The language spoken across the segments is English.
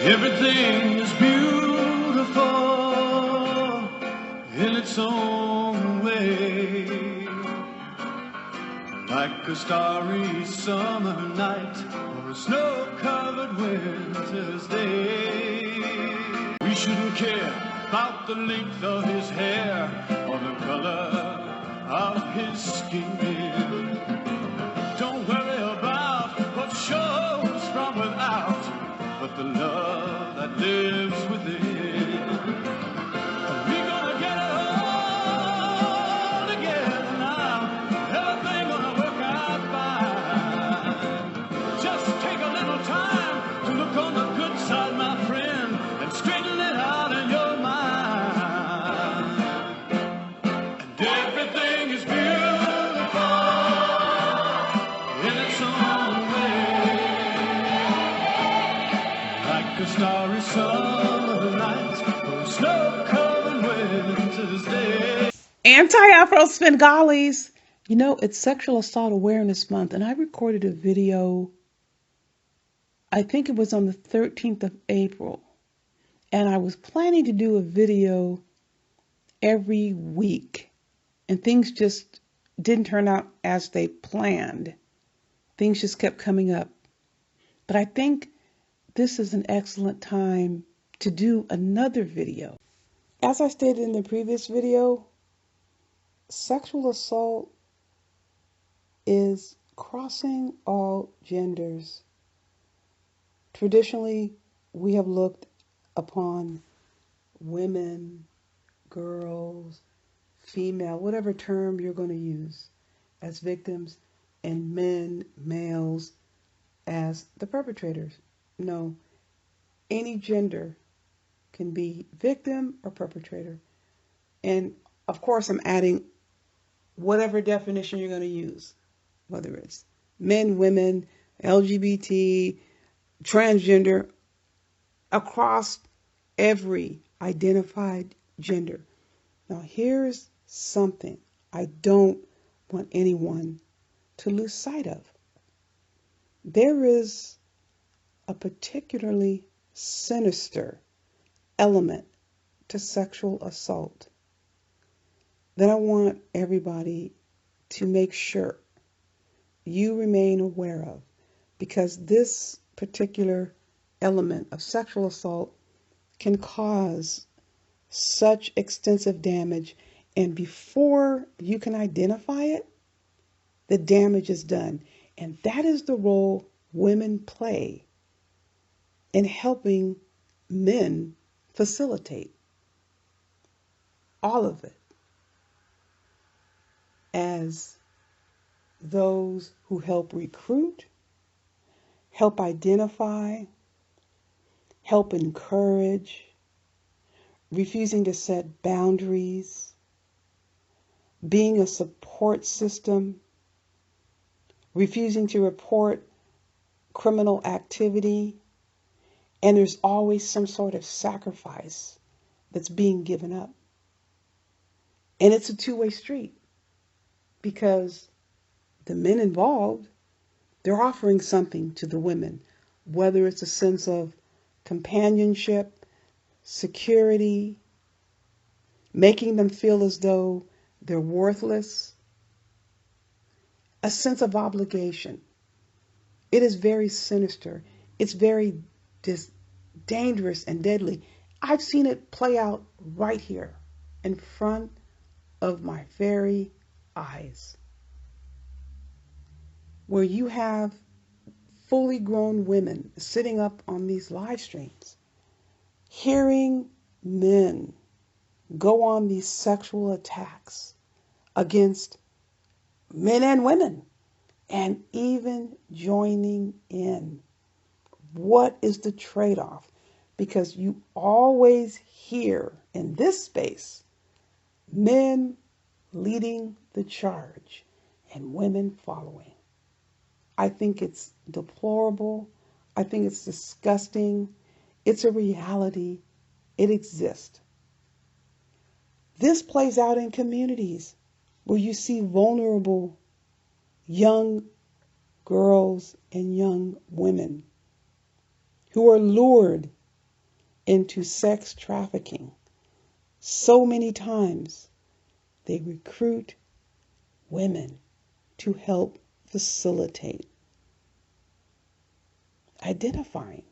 Everything is beautiful in its own way, like a starry summer night or a snow-covered winter's day. We shouldn't care about the length of his hair or the color of his skin. Don't worry about what shows from without, but the love that lives within. We're gonna get it all together now. Everything gonna work out fine. Just take a little time to look on the good side, my friend, and straighten it out in your mind. And everything is beautiful in its own way, like a starry summer night or a snow-covered winter's day. Anti-Afro Svengalis. You know, it's Sexual Assault Awareness Month, and I recorded a video, I think it was on the 13th of April, and I was planning to do a video every week, and things just didn't turn out as they planned. Things just kept coming up. But I think this is an excellent time to do another video. As I stated in the previous video, sexual assault is crossing all genders. Traditionally, we have looked upon women, girls, female, whatever term you're going to use, as victims, and men, males, as the perpetrators. No, any gender can be victim or perpetrator. And of course, I'm adding whatever definition you're going to use, whether it's men, women, LGBT, transgender, across every identified gender. Now, here's something I don't want anyone to lose sight of. There is a particularly sinister element to sexual assault that I want everybody to make sure you remain aware of, because this particular element of sexual assault can cause such extensive damage, and before you can identify it, the damage is done. And that is the role women play in helping men facilitate all of it, as those who help recruit, help identify, help encourage, refusing to set boundaries, being a support system, refusing to report criminal activity, and there's always some sort of sacrifice that's being given up. And it's a two-way street, because the men involved, they're offering something to the women, whether it's a sense of companionship, security, making them feel as though they're worthless, a sense of obligation. It is very sinister. It's very dangerous and deadly. I've seen it play out right here in front of my very eyes, where you have fully grown women sitting up on these live streams, hearing men go on these sexual attacks against men and women, and even joining in. What is the trade-off? Because you always hear in this space men leading the charge and women following. I think it's deplorable. I think it's disgusting. It's a reality. It exists. This plays out in communities where you see vulnerable young girls and young women who are lured into sex trafficking. So many times they recruit women to help facilitate identifying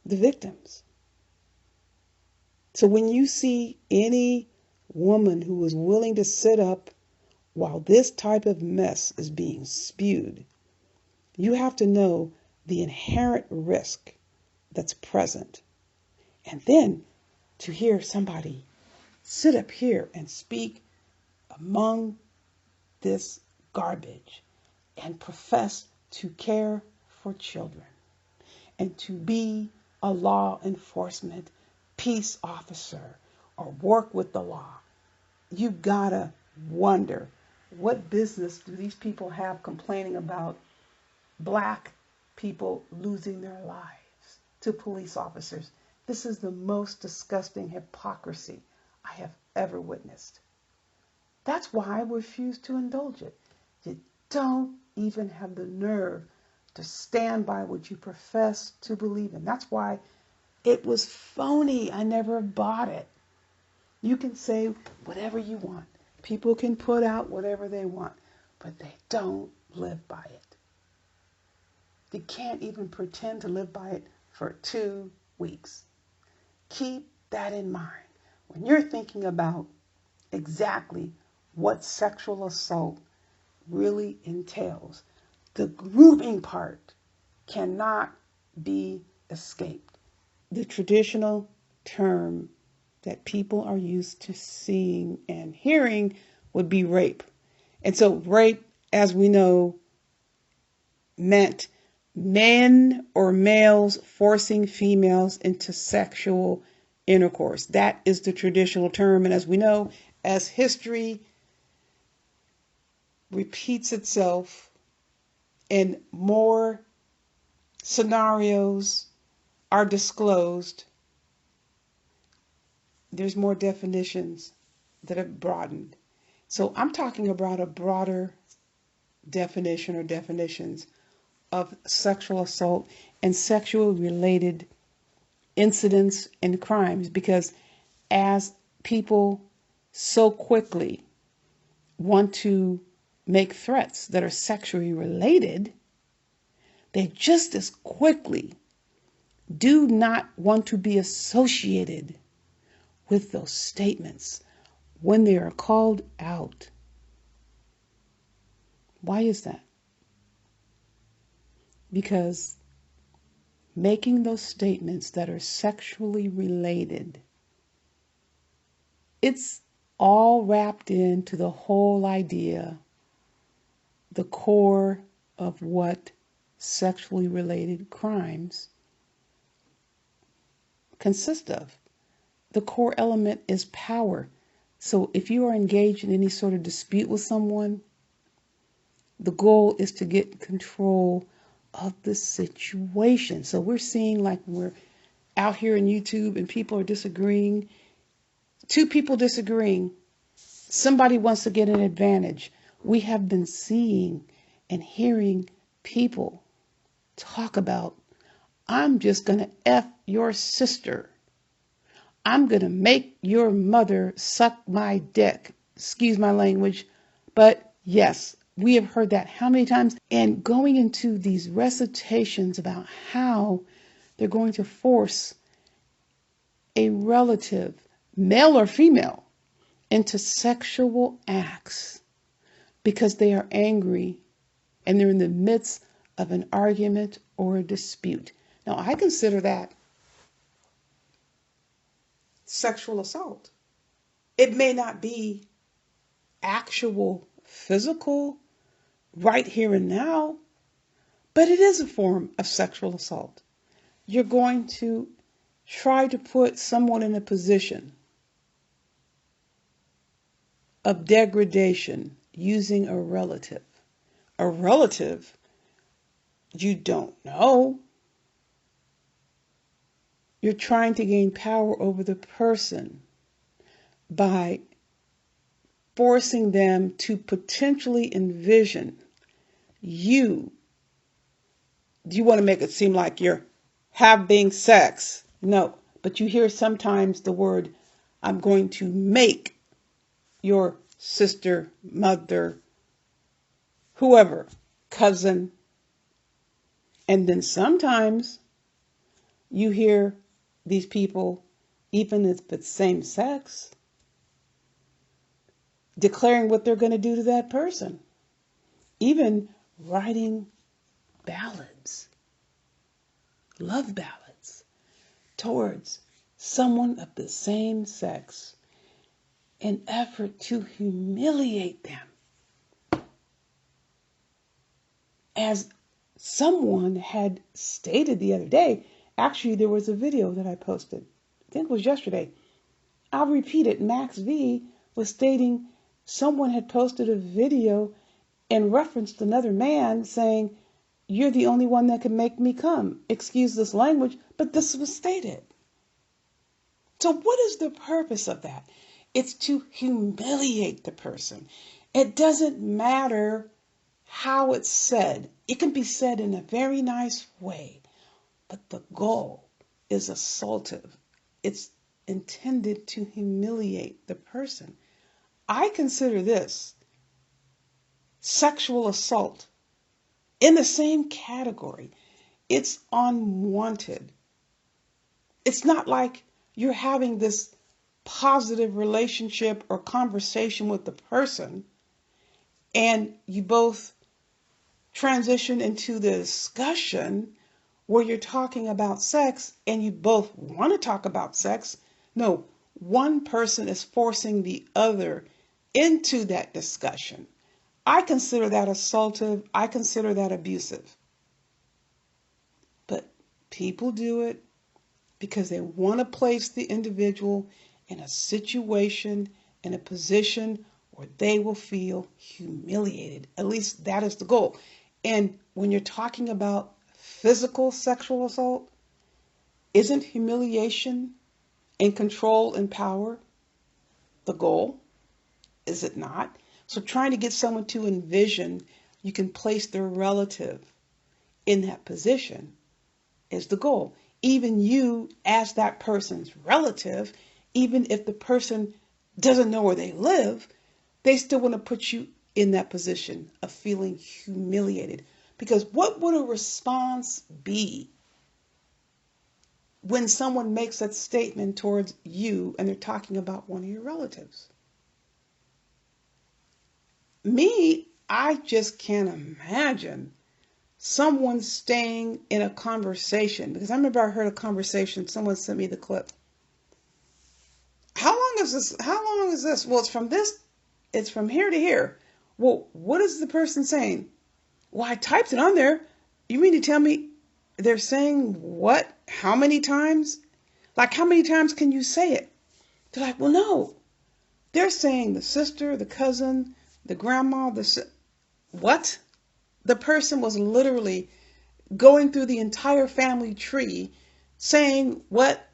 the victims. So when you see any woman who is willing to sit up while this type of mess is being spewed, you have to know the inherent risk that's present. And then to hear somebody sit up here and speak among this garbage and profess to care for children and to be a law enforcement peace officer or work with the law, you gotta wonder, what business do these people have complaining about black people losing their lives to police officers? This is the most disgusting hypocrisy I have ever witnessed. That's why I refuse to indulge it. You don't even have the nerve to stand by what you profess to believe in. That's why it was phony. I never bought it. You can say whatever you want. People can put out whatever they want, but they don't live by it. They can't even pretend to live by it for 2 weeks. Keep that in mind when you're thinking about exactly what sexual assault really entails. The grooming part cannot be escaped. The traditional term that people are used to seeing and hearing would be rape. And so rape, as we know, meant men or males forcing females into sexual intercourse. That is the traditional term. And as we know, as history repeats itself and more scenarios are disclosed, there's more definitions that have broadened. So I'm talking about a broader definition or definitions of sexual assault and sexual related incidents and crimes, because as people so quickly want to make threats that are sexually related, they just as quickly do not want to be associated with those statements when they are called out. Why is that? Because making those statements that are sexually related, it's all wrapped into the whole idea, the core of what sexually related crimes consist of. The core element is power. So if you are engaged in any sort of dispute with someone, the goal is to get control of the situation. So we're seeing, like, we're out here in YouTube and people are disagreeing. 2 people disagreeing. Somebody wants to get an advantage. We have been seeing and hearing people talk about, I'm just going to F your sister. I'm going to make your mother suck my dick. Excuse my language. But yes, we have heard that how many times? And going into these recitations about how they're going to force a relative, male or female, into sexual acts because they are angry and they're in the midst of an argument or a dispute. Now, I consider that sexual assault. It may not be actual physical right here and now, but it is a form of sexual assault. You're going to try to put someone in a position of degradation using a relative. A relative you don't know. You're trying to gain power over the person by forcing them to potentially envision you. Do you want to make it seem like you're having sex. No, but you hear sometimes the word, I'm going to make your sister, mother, whoever, cousin. And then sometimes you hear these people, even if it's same sex, declaring what they're going to do to that person. Even writing ballads, love ballads, towards someone of the same sex in effort to humiliate them. As someone had stated the other day, actually there was a video that I posted, I think it was yesterday. I'll repeat it. Max V was stating someone had posted a video and referenced another man saying, you're the only one that can make me come. Excuse this language, but this was stated. So what is the purpose of that? It's to humiliate the person. It doesn't matter how it's said. It can be said in a very nice way, but the goal is assaultive. It's intended to humiliate the person. I consider this sexual assault in the same category. It's unwanted. It's not like you're having this positive relationship or conversation with the person and you both transition into the discussion where you're talking about sex and you both want to talk about sex. No, one person is forcing the other into that discussion. I consider that assaultive. I consider that abusive. But people do it because they want to place the individual in a situation, in a position where they will feel humiliated. At least that is the goal. And when you're talking about physical sexual assault, isn't humiliation and control and power the goal? Is it not? So trying to get someone to envision you can place their relative in that position is the goal. Even you, as that person's relative, even if the person doesn't know where they live, they still want to put you in that position of feeling humiliated. Because what would a response be when someone makes that statement towards you and they're talking about one of your relatives? Me, I just can't imagine someone staying in a conversation, because I remember I heard a conversation, someone sent me the clip. How long is this? How long is this? Well, it's from here to here. Well, what is the person saying? Well, I typed it on there. You mean to tell me they're saying what? How many times? Like, how many times can you say it? They're like, well, no. They're saying the sister, the cousin, the grandma, what? The person was literally going through the entire family tree saying what,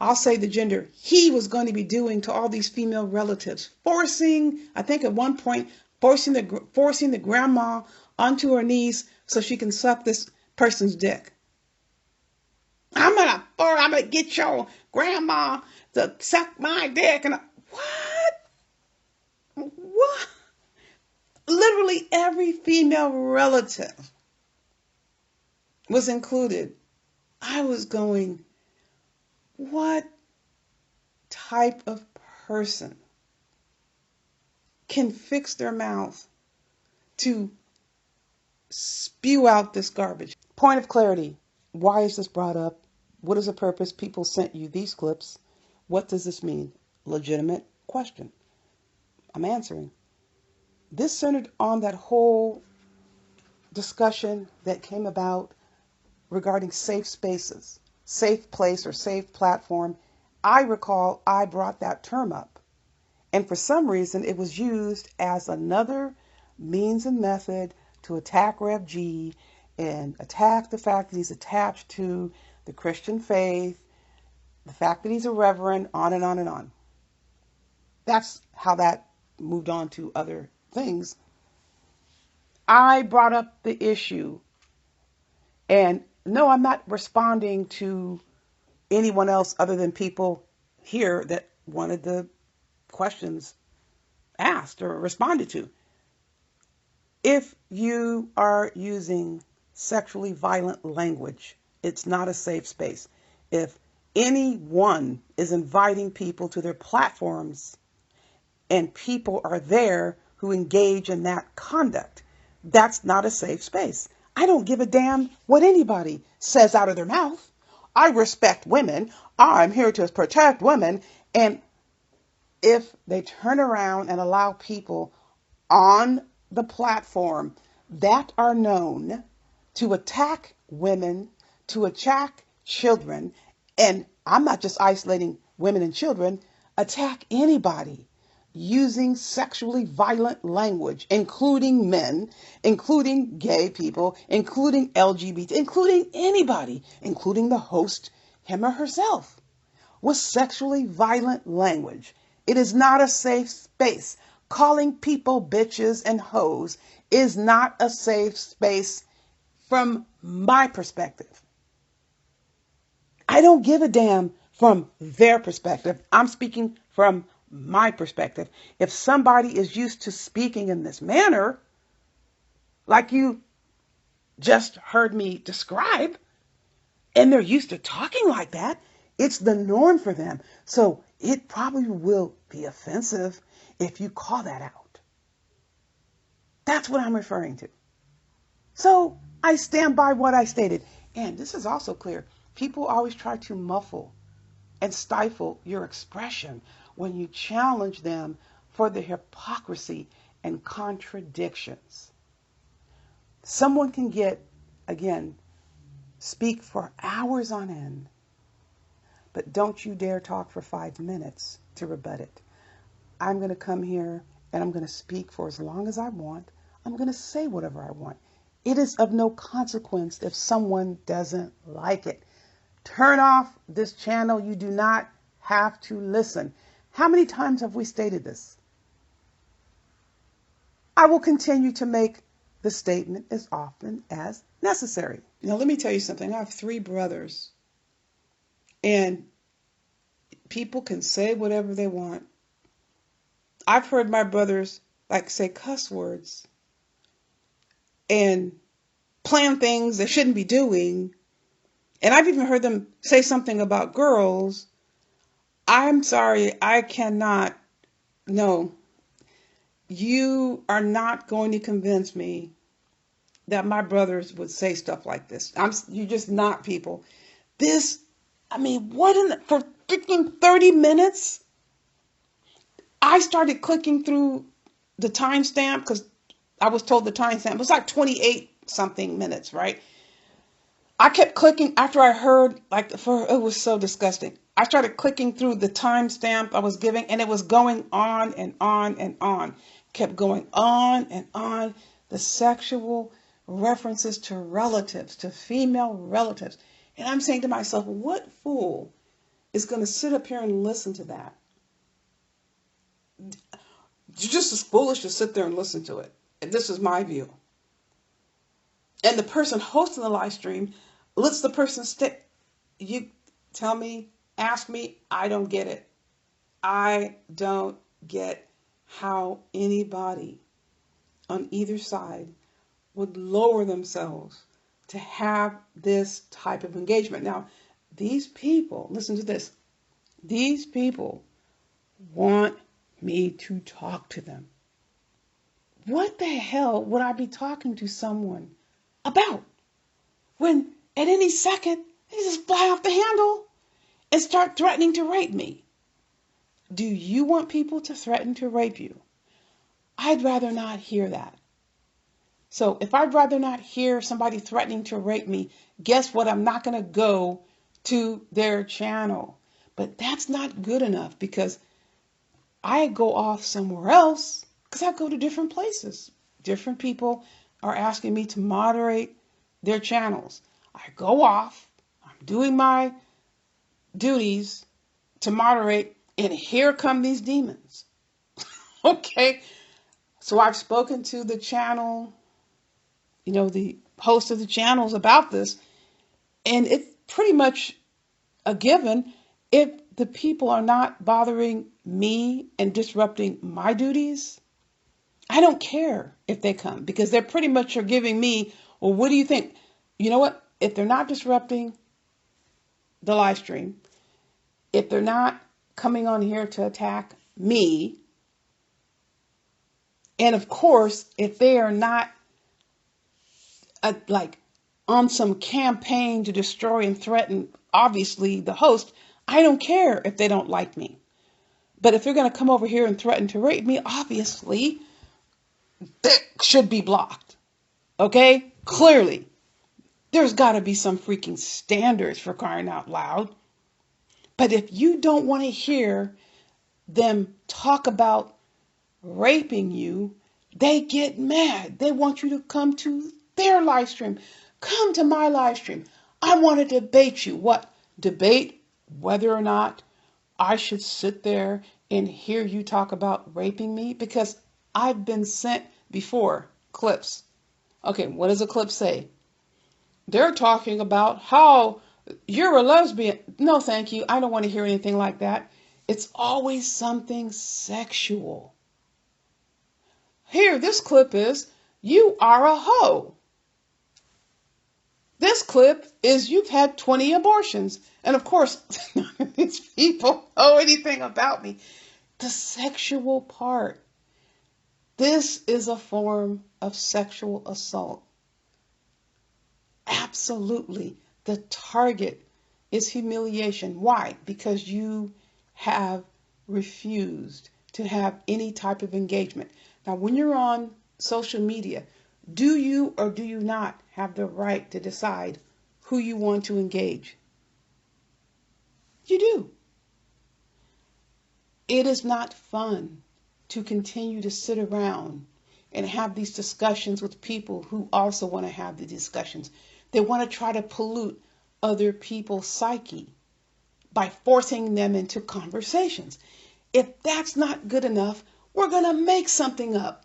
I'll say the gender, he was going to be doing to all these female relatives. Forcing, I think at one point, forcing the grandma onto her knees so she can suck this person's dick. I'm gonna get your grandma to suck my dick. And what? Literally every female relative was included. I was going, what type of person can fix their mouth to spew out this garbage? Point of clarity. Why is this brought up? What is the purpose? People sent you these clips. What does this mean? Legitimate question. I'm answering. This centered on that whole discussion that came about regarding safe spaces, safe place or safe platform. I recall I brought that term up. And for some reason, it was used as another means and method to attack Rev G and attack the fact that he's attached to the Christian faith, the fact that he's a reverend, on and on and on. That's how that moved on to other things. I brought up the issue, and No, I'm not responding to anyone else other than people here that wanted the questions asked or responded to. If you are using sexually violent language, it's not a safe space. If anyone is inviting people to their platforms and people are there who engage in that conduct, that's not a safe space. I don't give a damn what anybody says out of their mouth. I respect women. I'm here to protect women. And if they turn around and allow people on the platform that are known to attack women, to attack children, and I'm not just isolating women and children, attack anybody using sexually violent language, including men, including gay people, including LGBT, including anybody, including the host, him or herself, with sexually violent language. It is not a safe space. Calling people bitches and hoes is not a safe space from my perspective. I don't give a damn from their perspective. I'm speaking from my perspective. If somebody is used to speaking in this manner, like you just heard me describe, and they're used to talking like that, it's the norm for them. So it probably will be offensive if you call that out. That's what I'm referring to. So I stand by what I stated. And this is also clear. People always try to muffle and stifle your expression when you challenge them for the hypocrisy and contradictions. Someone can speak for hours on end, but don't you dare talk for 5 minutes to rebut it. I'm going to come here and I'm going to speak for as long as I want. I'm going to say whatever I want. It is of no consequence if someone doesn't like it. Turn off this channel. You do not have to listen. How many times have we stated this? I will continue to make the statement as often as necessary. Now, let me tell you something. I have 3 brothers, and people can say whatever they want. I've heard my brothers say cuss words and plan things they shouldn't be doing. And I've even heard them say something about girls. I'm sorry, I cannot. No, you are not going to convince me that my brothers would say stuff like this. You're just not, people. For freaking 30 minutes, I started clicking through the timestamp because I was told the timestamp. It was like 28 something minutes, right? I kept clicking after I heard, it was so disgusting. I started clicking through the timestamp I was giving, and it was going on and on and on. Kept going on and on. The sexual references to relatives, to female relatives. And I'm saying to myself, what fool is going to sit up here and listen to that? You're just as foolish to sit there and listen to it. And this is my view. And the person hosting the live stream lets the person stay. You tell me, ask me, I don't get it. I don't get how anybody on either side would lower themselves to have this type of engagement. Now, these people, listen to this, these people want me to talk to them. What the hell would I be talking to someone about when at any second they just fly off the handle and start threatening to rape me? Do you want people to threaten to rape you? I'd rather not hear that. So if I'd rather not hear somebody threatening to rape me, guess what? I'm not going to go to their channel. But that's not good enough because I go off somewhere else because I go to different places. Different people are asking me to moderate their channels. I go off, I'm doing my duties to moderate, and here come these demons. Okay, so I've spoken to the channel, the host of the channels about this, And it's pretty much a given. If the people are not bothering me and disrupting my duties, I don't care if they come, because they're pretty much are giving me, well, what do you think? You know what? If they're not disrupting the live stream, if they're not coming on here to attack me, and of course, if they are not like on some campaign to destroy and threaten, obviously, the host, I don't care if they don't like me. But if they're going to come over here and threaten to rape me, obviously, that should be blocked. Okay? Clearly. There's got to be some freaking standards, for crying out loud. But if you don't want to hear them talk about raping you, they get mad. They want you to come to their live stream. Come to my live stream. I want to debate you. What? Debate whether or not I should sit there and hear you talk about raping me? Because I've been sent before clips. Okay, what does a clip say? They're talking about how you're a lesbian. No, thank you. I don't want to hear anything like that. It's always something sexual. Here, this clip is, you are a hoe. This clip is, you've had 20 abortions. And of course, none of these people know anything about me. The sexual part. This is a form of sexual assault. Absolutely. The target is humiliation. Why? Because you have refused to have any type of engagement. Now, when you're on social media, do you or do you not have the right to decide who you want to engage? You do. It is not fun to continue to sit around and have these discussions with people who also want to have the discussions. They want to try to pollute other people's psyche by forcing them into conversations. If that's not good enough, we're going to make something up.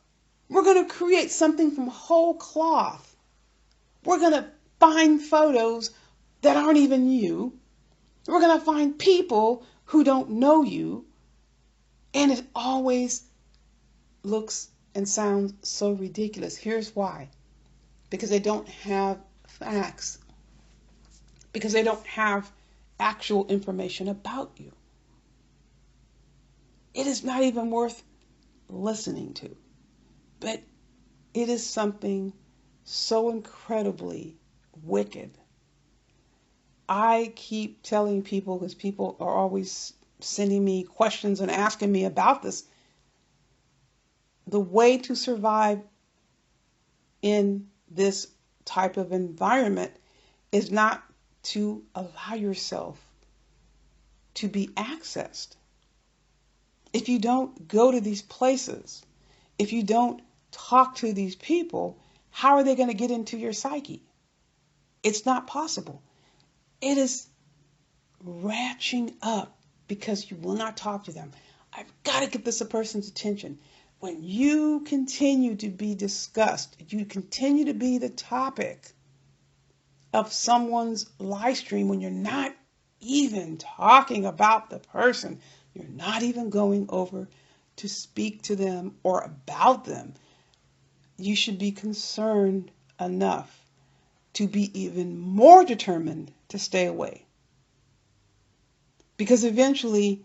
We're going to create something from whole cloth. We're going to find photos that aren't even you. We're going to find people who don't know you. And it always looks and sounds so ridiculous. Here's why. Because they don't have facts. Because they don't have actual information about you. It is not even worth listening to. But it is something so incredibly wicked. I keep telling people, because people are always sending me questions and asking me about this, the way to survive in this type of environment is not to allow yourself to be accessed. If you don't go to these places, if you don't talk to these people, how are they going to get into your psyche? It's not possible. It is ratcheting up because you will not talk to them. I've got to get this a person's attention. When you continue to be discussed, you continue to be the topic of someone's live stream when you're not even talking about the person, you're not even going over to speak to them or about them, you should be concerned enough to be even more determined to stay away. Because eventually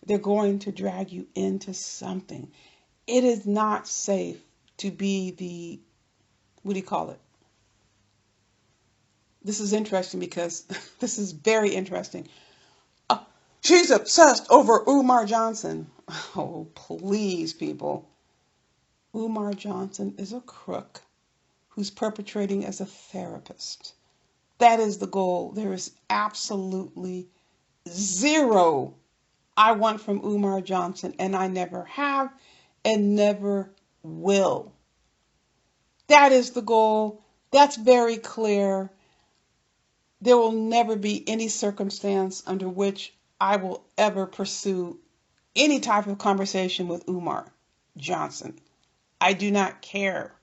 they're going to drag you into something. It is not safe to be the, what do you call it? This is interesting because this is very interesting. She's obsessed over Umar Johnson. Oh, please, people. Umar Johnson is a crook who's perpetrating as a therapist. That is the goal. There is absolutely zero I want from Umar Johnson, and I never have and never will. That is the goal. That's very clear. There will never be any circumstance under which I will ever pursue any type of conversation with Umar Johnson. I do not care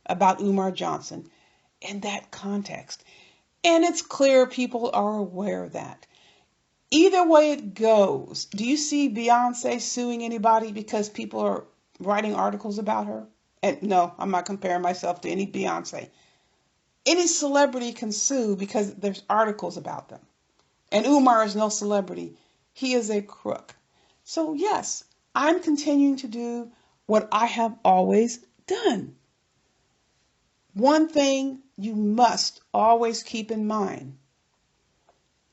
about Umar Johnson in that context. And it's clear people are aware of that. Either way it goes, do you see Beyonce suing anybody because people are writing articles about her? And no, I'm not comparing myself to any Beyonce. Any celebrity can sue because there's articles about them. And Umar is no celebrity. He is a crook. So yes, I'm continuing to do what I have always done. One thing you must always keep in mind,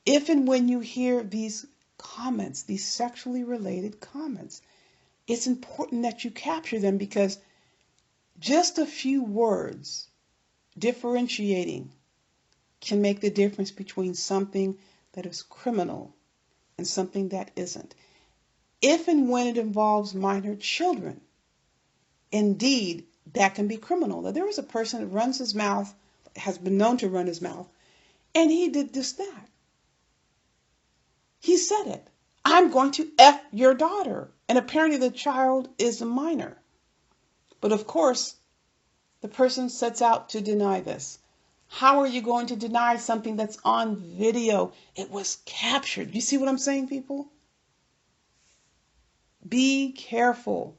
if and when you hear these comments, these sexually related comments, it's important that you capture them, because just a few words differentiating can make the difference between something that is criminal and something that isn't. If and when it involves minor children, indeed, that can be criminal. Now, there was a person that runs his mouth, has been known to run his mouth, and he did just that. He said it. I'm going to F your daughter. And apparently the child is a minor. But of course, the person sets out to deny this. How are you going to deny something that's on video? It was captured. You see what I'm saying, people? Be careful.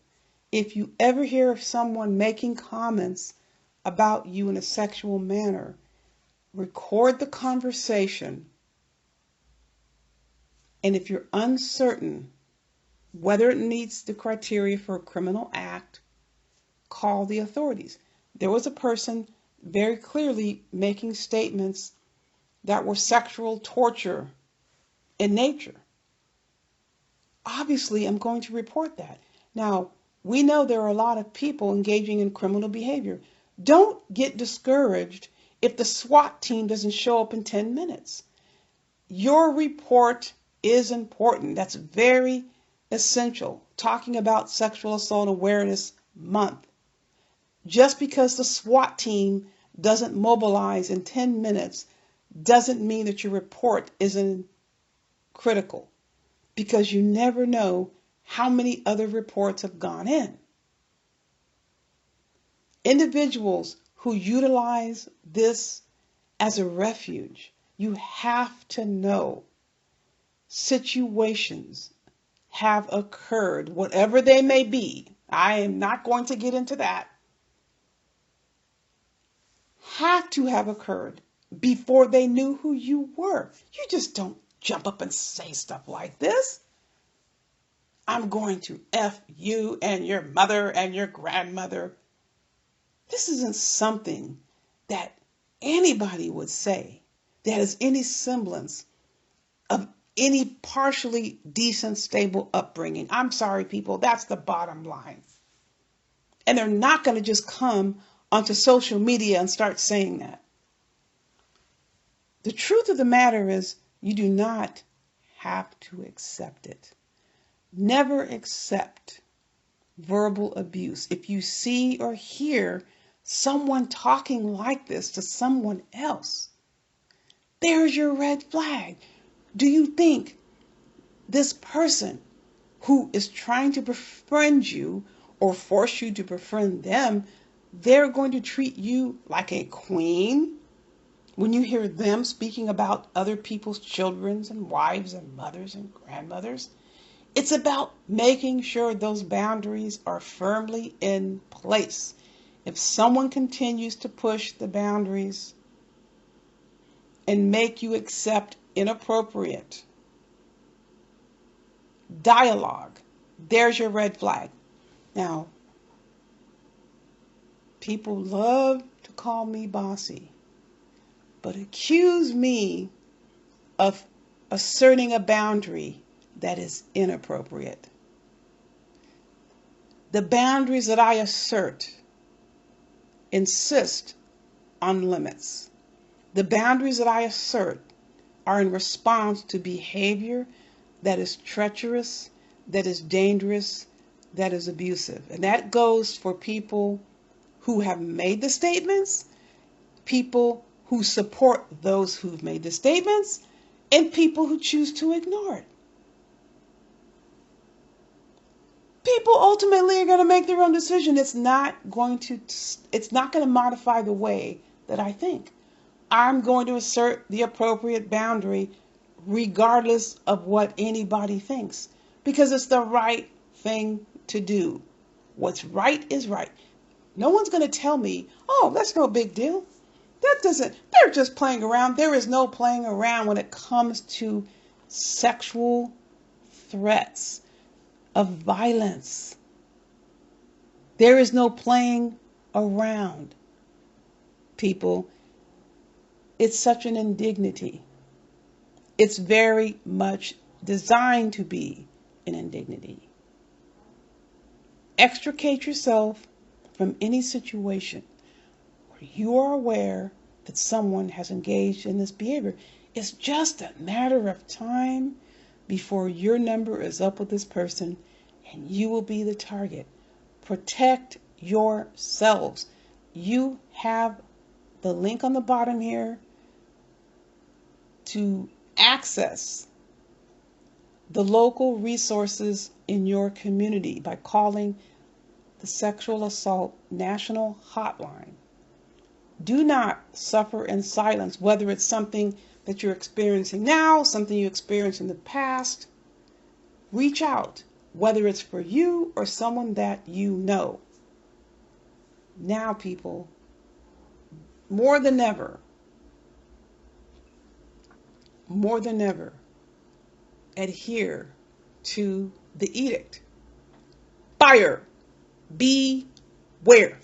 If you ever hear of someone making comments about you in a sexual manner, record the conversation. And if you're uncertain whether it meets the criteria for a criminal act, call the authorities. There was a person very clearly making statements that were sexual torture in nature. Obviously, I'm going to report that. Now, we know there are a lot of people engaging in criminal behavior. Don't get discouraged if the SWAT team doesn't show up in 10 minutes. Your report is important. That's very essential. Talking about Sexual Assault Awareness Month. Just because the SWAT team doesn't mobilize in 10 minutes doesn't mean that your report isn't critical, because you never know how many other reports have gone in. Individuals who utilize this as a refuge, you have to know situations have occurred, whatever they may be. I am not going to get into that. Have to have occurred before they knew who you were. You just don't jump up and say stuff like this. I'm going to F you and your mother and your grandmother. This isn't something that anybody would say that has any semblance of any partially decent, stable upbringing. I'm sorry, people, that's the bottom line. And they're not going to just come onto social media and start saying that. The truth of the matter is, you do not have to accept it. Never accept verbal abuse. If you see or hear someone talking like this to someone else, there's your red flag. Do you think this person who is trying to befriend you or force you to befriend them, they're going to treat you like a queen when you hear them speaking about other people's children and wives and mothers and grandmothers? It's about making sure those boundaries are firmly in place. If someone continues to push the boundaries and make you accept inappropriate dialogue, there's your red flag. Now, people love to call me bossy, but accuse me of asserting a boundary that is inappropriate. The boundaries that I assert insist on limits. The boundaries that I assert are in response to behavior that is treacherous, that is dangerous, that is abusive. And that goes for people who have made the statements, people who support those who've made the statements, and people who choose to ignore it. People ultimately are going to make their own decision. It's not going to modify the way that I think. I'm going to assert the appropriate boundary regardless of what anybody thinks, because it's the right thing to do. What's right is right. No one's going to tell me, oh, that's no big deal. They're just playing around. There is no playing around when it comes to sexual threats of violence. There is no playing around, people. It's such an indignity. It's very much designed to be an indignity. Extricate yourself from any situation where you are aware that someone has engaged in this behavior. It's just a matter of time before your number is up with this person and you will be the target. Protect yourselves. You have the link on the bottom here to access the local resources in your community by calling the Sexual Assault National Hotline. Do not suffer in silence, whether it's something that you're experiencing now, something you experienced in the past. Reach out, whether it's for you or someone that you know. Now, people, more than ever, adhere to the edict. Fire. Beware.